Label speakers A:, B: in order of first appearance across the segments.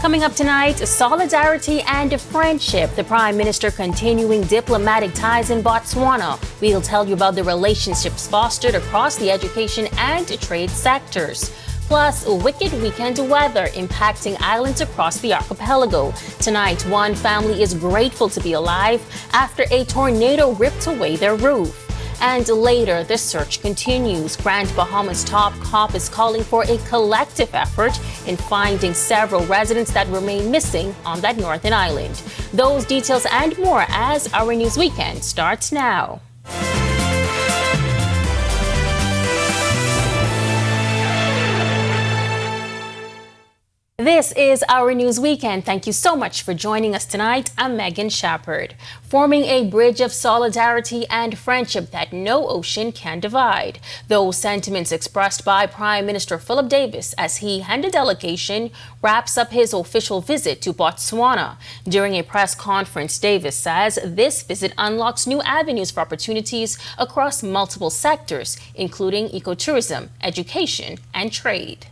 A: Coming up tonight, solidarity and friendship. The Prime Minister continuing diplomatic ties in Botswana. We'll tell you about the relationships fostered across the education and trade sectors. Plus, wicked weekend weather impacting islands across the archipelago. Tonight, one family is grateful to be alive after a tornado ripped away their roof. And later, the search continues. Grand Bahama's top cop is calling for a collective effort in finding several residents that remain missing on that northern island. Those details and more as Our News Weekend starts now. This is Our News Weekend. Thank you so much for joining us tonight. I'm Megan Shepard. Forming a bridge of solidarity and friendship that no ocean can divide. Those sentiments expressed by Prime Minister Philip Davis as he and a delegation wraps up his official visit to Botswana. During a press conference, Davis says this visit unlocks new avenues for opportunities across multiple sectors, including ecotourism, education, and trade.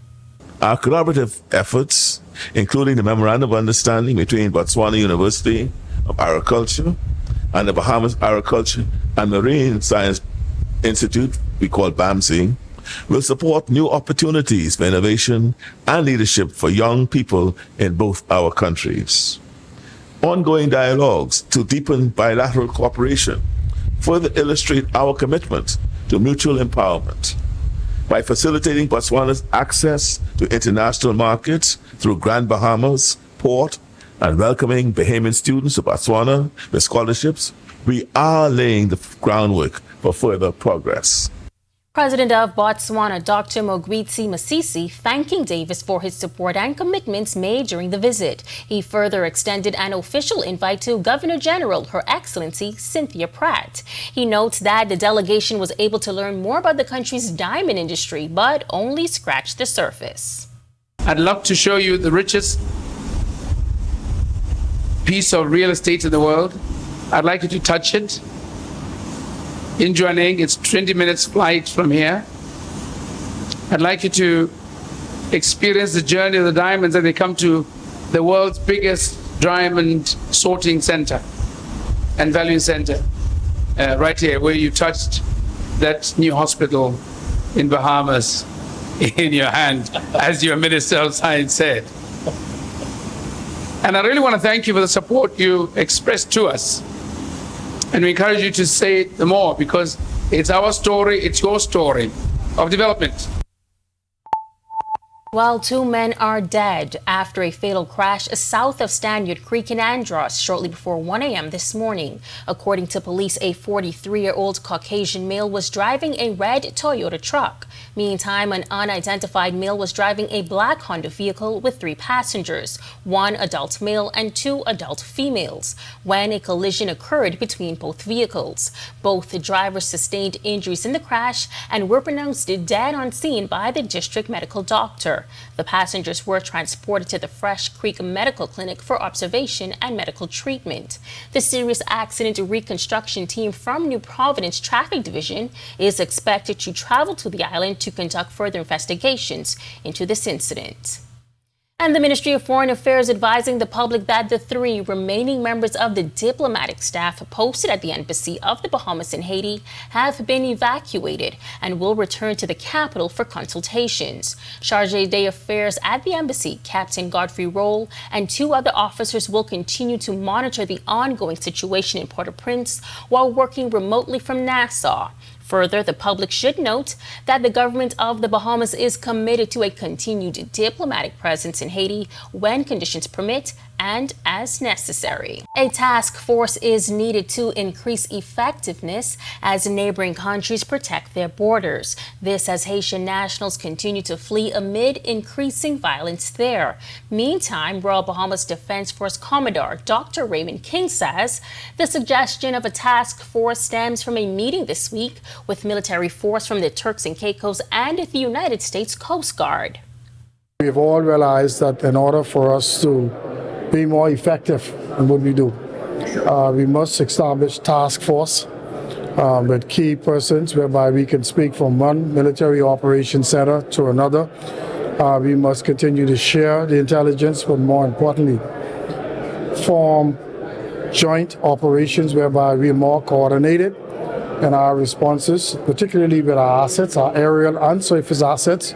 B: Our collaborative efforts, including the Memorandum of Understanding between Botswana University of Agriculture and the Bahamas Agriculture and Marine Science Institute, we call BAMSI, will support new opportunities for innovation and leadership for young people in both our countries. Ongoing dialogues to deepen bilateral cooperation further illustrate our commitment to mutual empowerment. By facilitating Botswana's access to international markets through Grand Bahamas port and welcoming Bahamian students to Botswana with scholarships, we are laying the groundwork for further progress.
A: President of Botswana, Dr. Mogwitsi Masisi, thanking Davis for his support and commitments made during the visit. He further extended an official invite to Governor General, Her Excellency Cynthia Pratt. He notes that the delegation was able to learn more about the country's diamond industry, but only scratched the surface.
C: I'd love to show you the richest piece of real estate in the world. I'd like you to touch it. In Joaneng, it's 20 minutes flight from here. I'd like you to experience the journey of the diamonds as they come to the world's biggest diamond sorting center and valuing center, right here where you touched that new hospital in Bahamas in your hand, as your Minister of Science said. And I really want to thank you for the support you expressed to us. And we encourage you to say it more because it's our story, it's your story of development.
A: Well, 2 men are dead after a fatal crash south of Stanyard Creek in Andros shortly before 1 a.m. this morning. According to police, a 43-year-old Caucasian male was driving a red Toyota truck. Meantime, an unidentified male was driving a black Honda vehicle with 3 passengers, 1 adult male and 2 adult females, when a collision occurred between both vehicles. Both drivers sustained injuries in the crash and were pronounced dead on scene by the district medical doctor. The passengers were transported to the Fresh Creek Medical Clinic for observation and medical treatment. The serious accident reconstruction team from New Providence Traffic Division is expected to travel to the island to conduct further investigations into this incident. And the Ministry of Foreign Affairs advising the public that the 3 remaining members of the diplomatic staff posted at the Embassy of the Bahamas in Haiti have been evacuated and will return to the capital for consultations. Chargé d'Affaires at the Embassy, Captain Godfrey Roll, and 2 other officers will continue to monitor the ongoing situation in Port-au-Prince while working remotely from Nassau. Further, the public should note that the government of the Bahamas is committed to a continued diplomatic presence in Haiti when conditions permit and as necessary. A task force is needed to increase effectiveness as neighboring countries protect their borders. This as Haitian nationals continue to flee amid increasing violence there. Meantime, Royal Bahamas Defense Force Commodore Dr. Raymond King says the suggestion of a task force stems from a meeting this week with military force from the Turks and Caicos and the United States Coast Guard.
D: We've all realized that in order for us to be more effective in what we do, we must establish task force with key persons whereby we can speak from one military operations center to another We must continue to share the intelligence, but more importantly, form joint operations whereby we are more coordinated in our responses, particularly with our assets, our aerial and surface assets,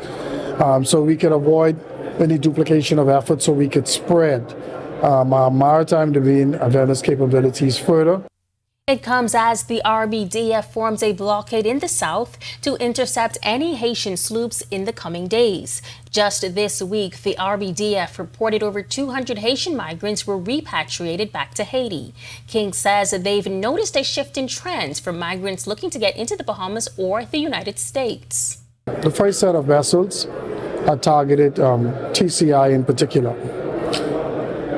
D: so we can avoid any duplication of effort, so we could spread our maritime domain awareness capabilities further.
A: It comes as the RBDF forms a blockade in the south to intercept any Haitian sloops in the coming days. Just this week, the RBDF reported over 200 Haitian migrants were repatriated back to Haiti. King says they've noticed a shift in trends for migrants looking to get into the Bahamas or the United States.
D: The first set of vessels are targeted TCI in particular.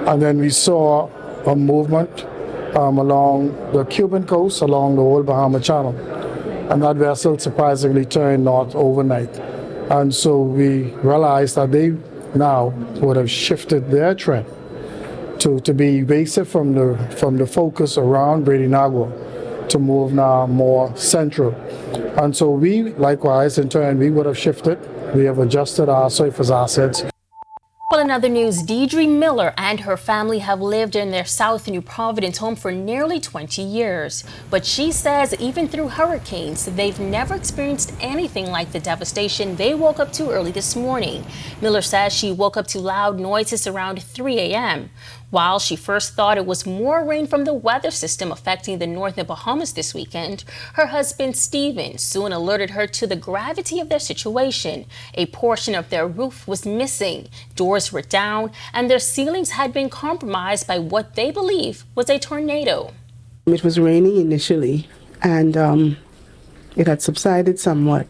D: And then we saw a movement along the Cuban coast, along the whole Bahama Channel. And that vessel surprisingly turned north overnight. And so we realized that they now would have shifted their trend to be evasive from the focus around Bradinagua to move now more central. And so we, likewise, in turn, we would have shifted. We have adjusted our surface assets.
A: Well, in other news, Deidre Miller and her family have lived in their South New Providence home for nearly 20 years. But she says even through hurricanes, they've never experienced anything like the devastation they woke up to early this morning. Miller says she woke up to loud noises around 3 a.m. While she first thought it was more rain from the weather system affecting the northern Bahamas this weekend, her husband Stephen soon alerted her to the gravity of their situation. A portion of their roof was missing, doors were down, and their ceilings had been compromised by what they believe was a tornado.
E: It was raining initially, and it had subsided somewhat.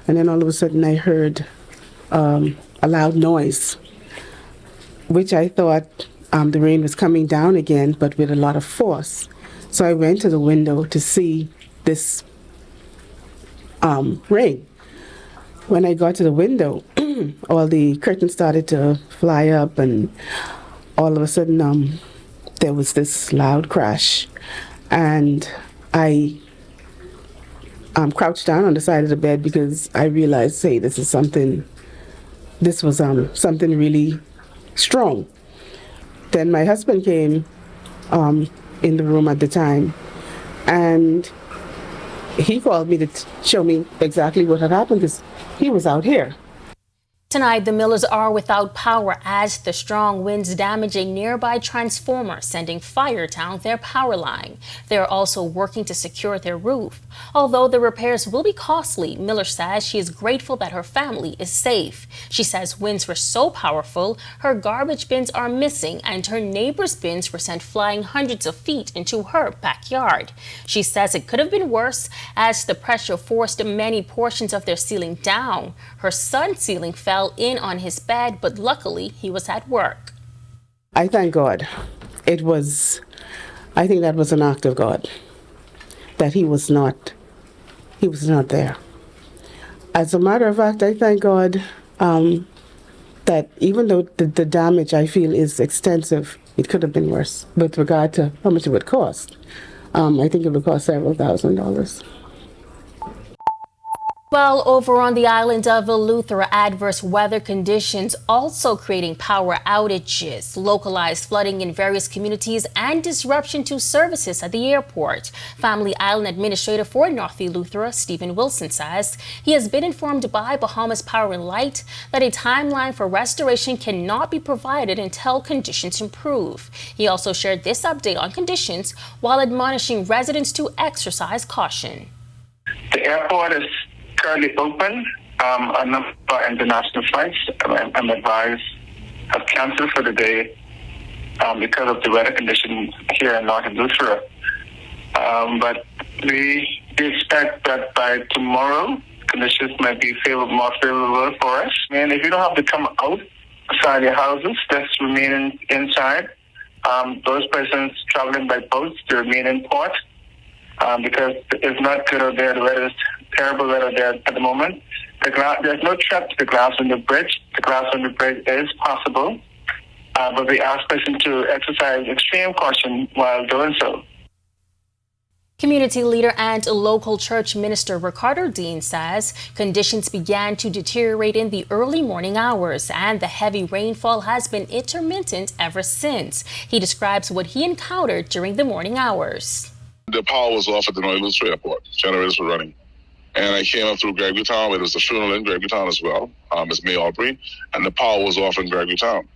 E: And then all of a sudden I heard a loud noise, which I thought the rain was coming down again, but with a lot of force. So I went to the window to see this rain. When I got to the window, all the curtains started to fly up, and all of a sudden there was this loud crash. And I crouched down on the side of the bed because I realized, hey, this was something really strong. Then my husband came in the room at the time, and he called me to show me exactly what had happened because he was out here.
A: Tonight, the Millers are without power as the strong winds damage a nearby transformer, sending fire down their power line. They are also working to secure their roof. Although the repairs will be costly, Miller says she is grateful that her family is safe. She says winds were so powerful, her garbage bins are missing and her neighbor's bins were sent flying hundreds of feet into her backyard. She says it could have been worse as the pressure forced many portions of their ceiling down. Her son's ceiling fell in on his bed, but luckily he was at work.
E: I thank God. I think that was an act of God, that he was not there. As a matter of fact, I thank God that even though the damage I feel is extensive, it could have been worse. With regard to how much it would cost, I think it would cost several $1,000s.
A: Well, over on the island of Eleuthera, adverse weather conditions also creating power outages, localized flooding in various communities, and disruption to services at the airport. Family Island Administrator for North Eleuthera, Stephen Wilson, says he has been informed by Bahamas Power and Light that a timeline for restoration cannot be provided until conditions improve. He also shared this update on conditions while admonishing residents to exercise caution.
F: The airport is currently open. A number of international flights, I'm advised, have canceled for the day because of the weather conditions here in North Eleuthera. But we expect that by tomorrow, conditions might be more favorable for us. And if you don't have to come outside your houses, just remain inside. Those persons traveling by boats, to remain in port because it's not good out there. The weather is terrible weather there at the moment. There's no threat to the glass on the bridge. The glass on the bridge is possible, but we ask persons to exercise extreme caution while doing so.
A: Community leader and local church minister Ricardo Dean says conditions began to deteriorate in the early morning hours and the heavy rainfall has been intermittent ever since. He describes what he encountered during the morning hours.
G: The power was off at the Noy-Luce airport. Generators were running. And I came up through Gregory Town, where there was a funeral in Gregory Town as well. It's May Aubrey, and the power was off in Gregory Town.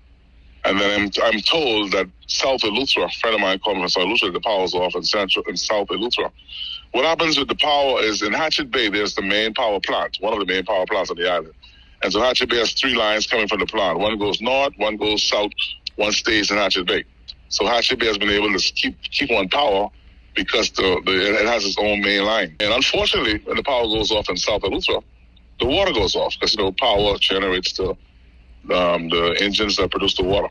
G: And then I'm told that south of Eleuthera, a friend of mine called me from South Eleuthera, the power was off in central and south Eleuthera. What happens with the power is in Hatchet Bay, there's the main power plant, one of the main power plants on the island. And so Hatchet Bay has 3 lines coming from the plant. One goes north, one goes south, one stays in Hatchet Bay. So Hatchet Bay has been able to keep on power because it has its own main line. And unfortunately, when the power goes off in south Eleuthera, the water goes off because power generates the engines that produce the water.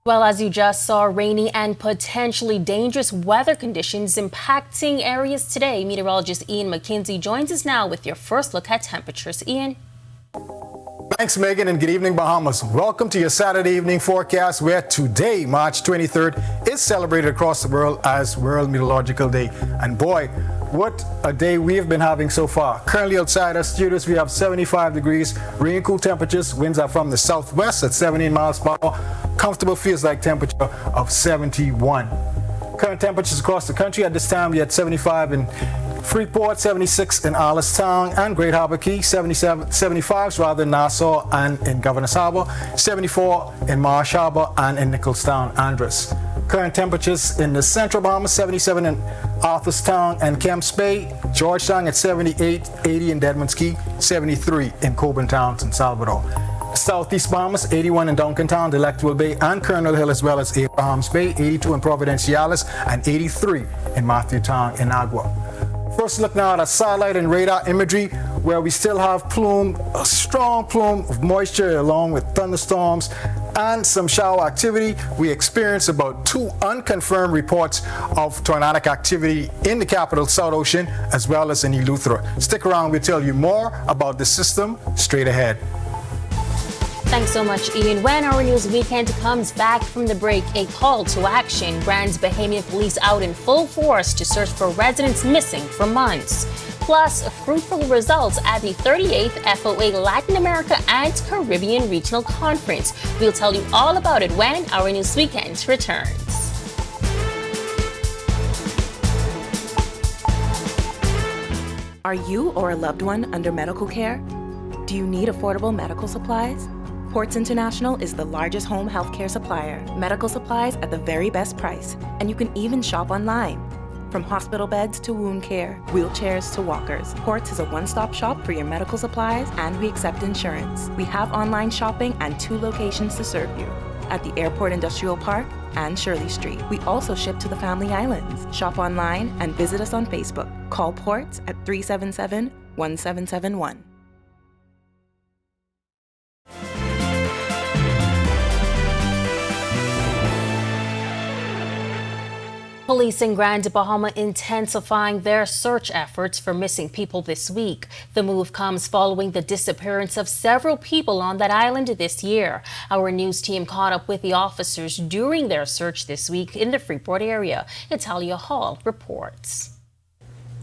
A: Well, as you just saw, rainy and potentially dangerous weather conditions impacting areas today. Meteorologist Ian McKenzie joins us now with your first look at temperatures. Ian.
H: Thanks, Megan, and good evening, Bahamas. Welcome to your Saturday evening forecast, where today, March 23rd, is celebrated across the world as World Meteorological Day. And boy, what a day we have been having so far. Currently outside our studios, we have 75 degrees, rain cool temperatures, winds are from the southwest at 17 miles per hour, comfortable feels like temperature of 71. Current temperatures across the country at this time, we had 75 in Freeport, 76 in Allenstown and Great Harbor Key, 75s rather in Nassau and in Governor's Harbor, 74 in Marsh Harbor and in Nicholstown, Andros. Current temperatures in the central Bahamas, 77 in Arthurstown and Kemps Bay, Georgetown at 78, 80 in Deadman's Key, 73 in Coburn Town, San Salvador. Southeast Bahamas, 81 in Duncantown, Delectable Bay and Colonel Hill, as well as Abrahams Bay, 82 in Providenciales and 83 in Matthewtown in Agua. First look now at a satellite and radar imagery where we still have a strong plume of moisture along with thunderstorms and some shower activity. We experienced about 2 unconfirmed reports of tornadic activity in the capital, South Ocean, as well as in Eleuthera. Stick around, we'll tell you more about the system straight ahead.
A: Thanks so much, Ian. When Our News Weekend comes back from the break, a call to action. Grand Bahama police out in full force to search for residents missing for months. Plus, fruitful results at the 38th FOA Latin America and Caribbean Regional Conference. We'll tell you all about it when Our News Weekend returns.
I: Are you or a loved one under medical care? Do you need affordable medical supplies? Ports International is the largest home healthcare supplier. Medical supplies at the very best price, and you can even shop online. From hospital beds to wound care, wheelchairs to walkers, Ports is a one-stop shop for your medical supplies, and we accept insurance. We have online shopping and 2 locations to serve you, at the Airport Industrial Park and Shirley Street. We also ship to the Family Islands. Shop online and visit us on Facebook. Call Ports at 377-1771.
A: Police in Grand Bahama intensifying their search efforts for missing people this week. The move comes following the disappearance of several people on that island this year. Our news team caught up with the officers during their search this week in the Freeport area. Natalia Hall reports.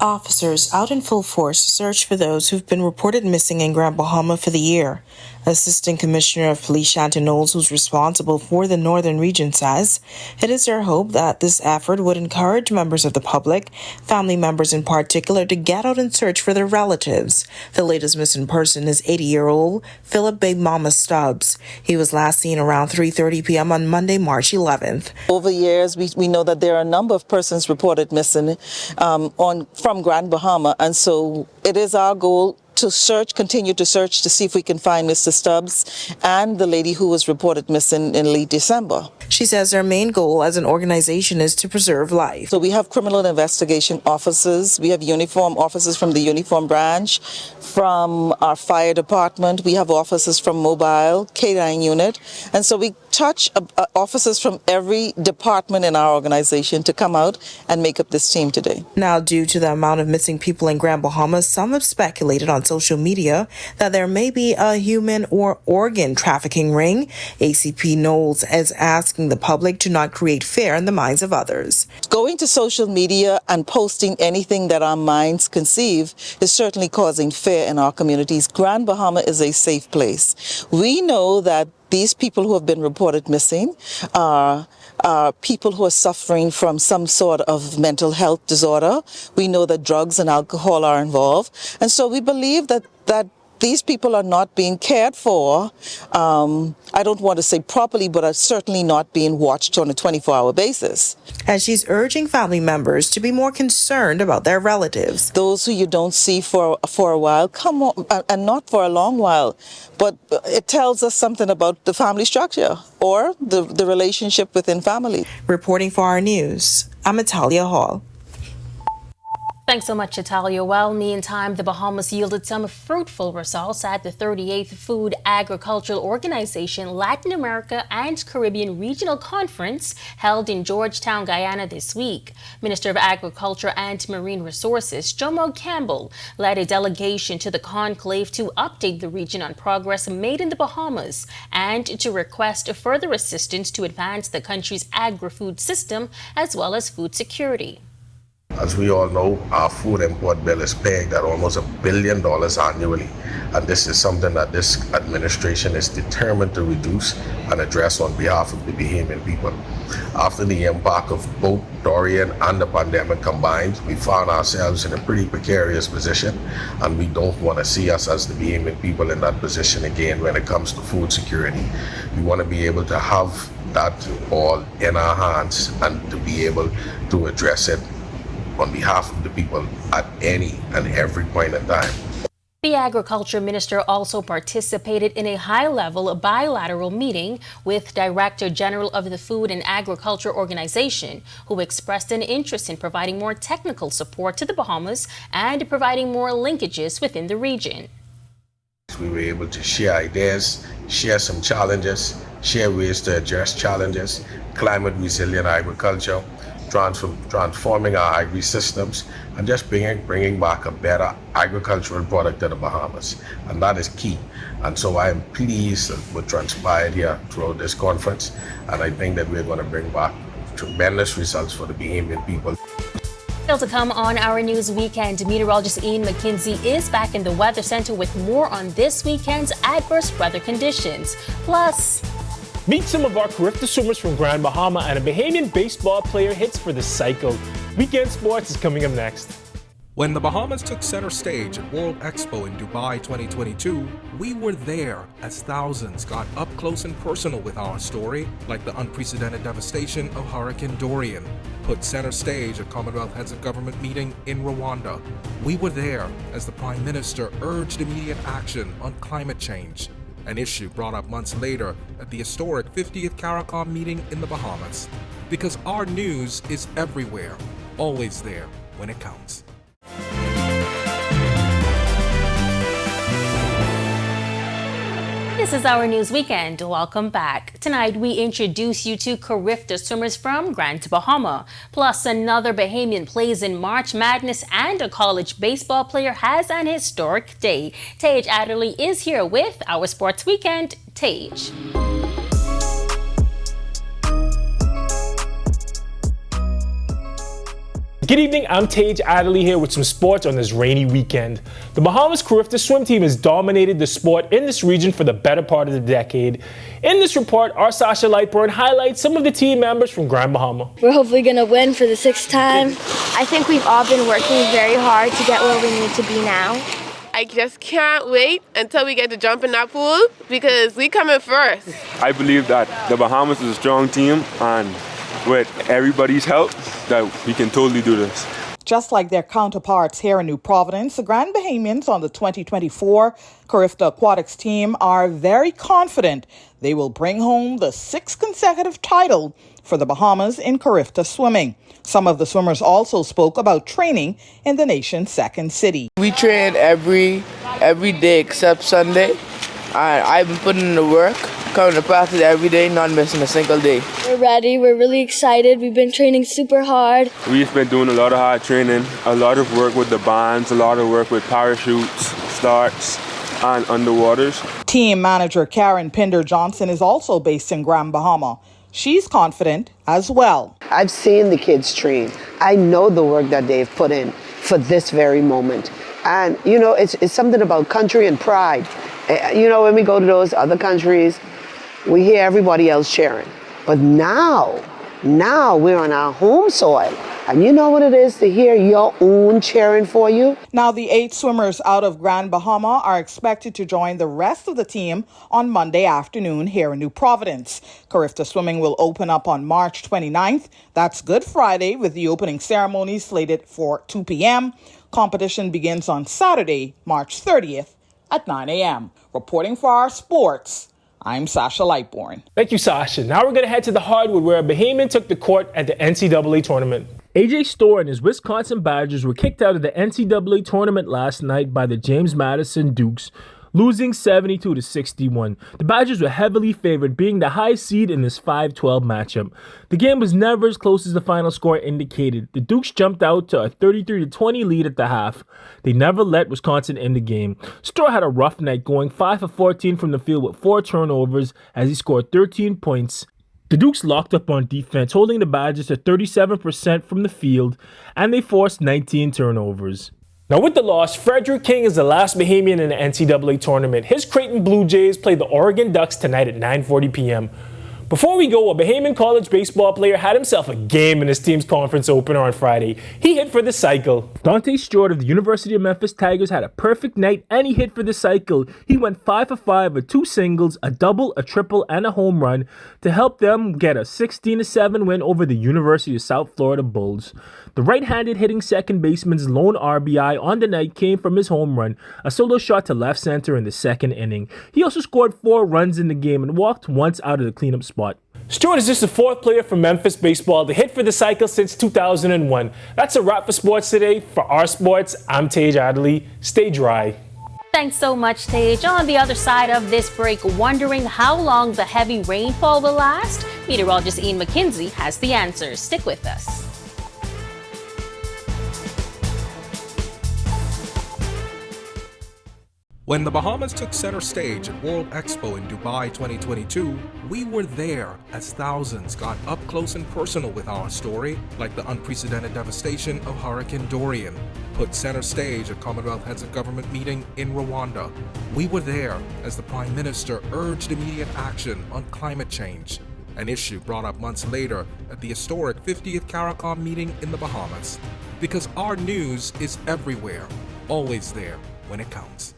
J: Officers out in full force to search for those who've been reported missing in Grand Bahama for the year. Assistant Commissioner of Police Shanton Knowles, who's responsible for the northern region, says it is their hope that this effort would encourage members of the public, family members in particular, to get out and search for their relatives. The latest missing person is 80-year-old Philip Big Mama Stubbs. He was last seen around 3:30 p.m. on Monday, March 11th.
K: Over the years, we know that there are a number of persons reported missing from Grand Bahama, and so it is our goal to continue to search to see if we can find Mr. Stubbs and the lady who was reported missing in late December.
J: She says their main goal as an organization is to preserve life.
K: So we have criminal investigation officers, we have uniform officers from the uniform branch, from our fire department, we have officers from mobile, K9 unit, and so we touch officers from every department in our organization to come out and make up this team today.
J: Now, due to the amount of missing people in Grand Bahama, some have speculated on social media that there may be a human or organ trafficking ring. ACP Knowles is asking the public to not create fear in the minds of others.
K: Going to social media and posting anything that our minds conceive is certainly causing fear in our communities. Grand Bahama is a safe place. We know that these people who have been reported missing are people who are suffering from some sort of mental health disorder. We know that drugs and alcohol are involved. And so we believe that these people are not being cared for. I don't want to say properly, but are certainly not being watched on a 24-hour basis.
J: As she's urging family members to be more concerned about their relatives.
K: Those who you don't see for a while, come on, and not for a long while, but it tells us something about the family structure or the relationship within family.
J: Reporting for our news, I'm Natalia Hall.
A: Thanks so much, Natalia. Well, meantime, the Bahamas yielded some fruitful results at the 38th Food Agricultural Organization Latin America and Caribbean Regional Conference held in Georgetown, Guyana this week. Minister of Agriculture and Marine Resources, Jomo Campbell, led a delegation to the conclave to update the region on progress made in the Bahamas and to request further assistance to advance the country's agri-food system as well as food security.
L: As we all know, our food import bill is pegged at almost $1 billion annually, and this is something that this administration is determined to reduce and address on behalf of the Bahamian people. After the impact of both Dorian and the pandemic combined, we found ourselves in a pretty precarious position, and we don't want to see us as the Bahamian people in that position again when it comes to food security. We want to be able to have that all in our hands and to be able to address it on behalf of the people at any and every point in time.
A: The Agriculture Minister also participated in a high-level bilateral meeting with Director General of the Food and Agriculture Organization, who expressed an interest in providing more technical support to the Bahamas and providing more linkages within the region.
L: We were able to share ideas, share some challenges, share ways to address challenges, climate-resilient agriculture, transforming our agri-systems, and just bringing back a better agricultural product to the Bahamas. And that is key. And so I am pleased with what transpired here throughout this conference. And I think that we're going to bring back tremendous results for the Bahamian people.
A: Still to come on Our News Weekend, meteorologist Ian McKenzie is back in the Weather Center with more on this weekend's adverse weather conditions. Plus,
M: meet some of our Carifta swimmers from Grand Bahama, and a Bahamian baseball player hits for the Psycho. Weekend Sports is coming up next.
N: When the Bahamas took center stage at World Expo in Dubai 2022, we were there as thousands got up close and personal with our story, like the unprecedented devastation of Hurricane Dorian put center stage at Commonwealth Heads of Government meeting in Rwanda. We were there as the Prime Minister urged immediate action on climate change, an issue brought up months later at the historic 50th CARICOM meeting in the Bahamas. Because our news is everywhere, always there when it counts.
A: this is Our News Weekend. Welcome back. Tonight, we introduce you to Carifta swimmers from Grand Bahama. Plus, another Bahamian plays in March Madness, and a college baseball player has an historic day. Tage Adderley is here with Our Sports Weekend. Tage.
M: Good evening, I'm Tage Adderley here with some sports on this rainy weekend. The Bahamas Carifta swim team has dominated the sport in this region for the better part of the decade. In this report, our Sasha Lightburn highlights some of the team members from Grand Bahama.
O: We're hopefully going to win for the 6th time.
P: I think we've all been working very hard to get where we need to be now.
Q: I just can't wait until we get to jump in that pool because we coming first.
R: I believe that the Bahamas is a strong team, and with everybody's help, that we can totally do this.
S: Just like their counterparts here in New Providence, the Grand Bahamians on the 2024 Carifta Aquatics team are very confident they will bring home the 6th consecutive title for the Bahamas in Carifta swimming. Some of the swimmers also spoke about training in the nation's second city.
T: We train every day except Sunday. I've been putting in the work, Coming to practice every day, not missing a single day.
O: We're ready. We're really excited. We've been training super hard.
R: We've been doing a lot of hard training, a lot of work with the bands, a lot of work with parachutes, starts, and underwaters.
S: Team manager Karen Pinder-Johnson is also based in Grand Bahama. She's confident as well.
U: I've seen the kids train. I know the work that they've put in for this very moment. And, you know, it's something about country and pride. You know, when we go to those other countries, we hear everybody else cheering. But now we're on our home soil. And you know what it is to hear your own cheering for you?
S: Now, the 8 swimmers out of Grand Bahama are expected to join the rest of the team on Monday afternoon here in New Providence. Carifta Swimming will open up on March 29th. That's Good Friday, with the opening ceremony slated for 2 p.m. Competition begins on Saturday, March 30th at 9 a.m. Reporting for our sports, I'm Sasha Lightbourne.
M: Thank you, Sasha. Now we're going to head to the hardwood, where a Bahamian took the court at the NCAA tournament. AJ Storr and his Wisconsin Badgers were kicked out of the NCAA tournament last night by the James Madison Dukes, losing 72-61. The Badgers were heavily favored, being the high seed in this 5-12 matchup. The game was never as close as the final score indicated. The Dukes jumped out to a 33-20 lead at the half. They never let Wisconsin in the game. Storr had a rough night, going 5 of 14 from the field with 4 turnovers as he scored 13 points. The Dukes locked up on defense, holding the Badgers to 37% from the field, and they forced 19 turnovers. Now, with the loss, Frederick King is the last Bahamian in the NCAA tournament. His Creighton Blue Jays play the Oregon Ducks tonight at 9:40 p.m. Before we go, a Bahamian college baseball player had himself a game in his team's conference opener on Friday. He hit for the cycle. Dante Stewart of the University of Memphis Tigers had a perfect night, and he hit for the cycle. He went 5 for 5 with 2 singles, a double, a triple, and a home run to help them get a 16-7 win over the University of South Florida Bulls. The right-handed hitting second baseman's lone RBI on the night came from his home run, a solo shot to left center in the second inning. He also scored 4 runs in the game and walked once out of the cleanup spot. Stewart is just the 4th player from Memphis baseball to hit for the cycle since 2001. That's a wrap for sports today. For Our Sports, I'm Tage Adderley. Stay dry.
A: Thanks so much, Tage. On the other side of this break, wondering how long the heavy rainfall will last? Meteorologist Ian McKenzie has the answers. Stick with us.
N: When the Bahamas took center stage at World Expo in Dubai 2022, we were there as thousands got up close and personal with our story, like the unprecedented devastation of Hurricane Dorian put center stage at Commonwealth Heads of Government meeting in Rwanda. We were there as the Prime Minister urged immediate action on climate change, an issue brought up months later at the historic 50th CARICOM meeting in the Bahamas. Because our news is everywhere, always there when it counts.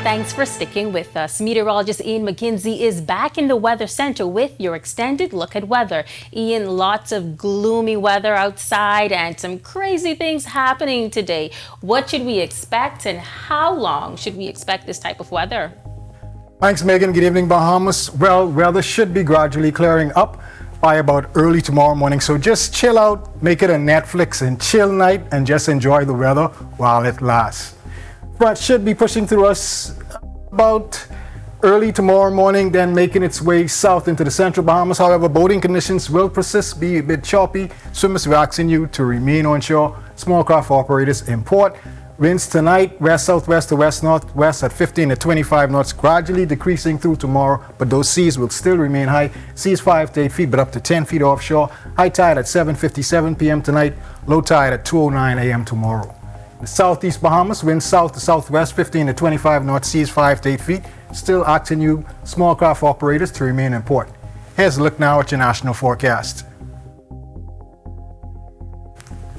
A: Thanks for sticking with us. Meteorologist Ian McKenzie is back in the Weather Center with your extended look at weather. Ian, lots of gloomy weather outside and some crazy things happening today. What should we expect, and how long should we expect this type of weather?
H: Thanks, Megan. Good evening, Bahamas. Well, weather should be gradually clearing up by about early tomorrow morning. So just chill out, make it a Netflix and chill night, and just enjoy the weather while it lasts. Front should be pushing through us about early tomorrow morning, then making its way south into the central Bahamas. However, boating conditions will persist, be a bit choppy. Swimmers, we're asking you to remain on shore. Small craft operators in port. Winds tonight, west-southwest to west-northwest at 15 to 25 knots, gradually decreasing through tomorrow, but those seas will still remain high. Seas 5 to 8 feet, but up to 10 feet offshore. High tide at 7:57 p.m. tonight, low tide at 2:09 a.m. tomorrow. The southeast Bahamas, winds south to southwest, 15 to 25 knots, seas 5 to 8 feet. Still asking you, small craft operators, to remain in port. Here's a look now at your national forecast.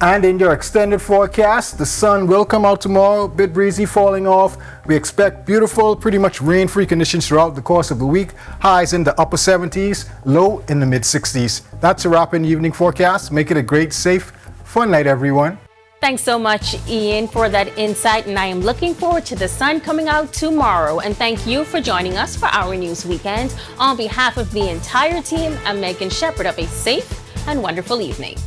H: And in your extended forecast, the sun will come out tomorrow, a bit breezy falling off. We expect beautiful, pretty much rain-free conditions throughout the course of the week. Highs in the upper 70s, low in the mid-60s. That's a wrap in the evening forecast. Make it a great, safe, fun night, everyone.
A: Thanks so much, Ian, for that insight, and I am looking forward to the sun coming out tomorrow. And thank you for joining us for Our News Weekend. On behalf of the entire team, I'm Megan Shepherd. Have a safe and wonderful evening.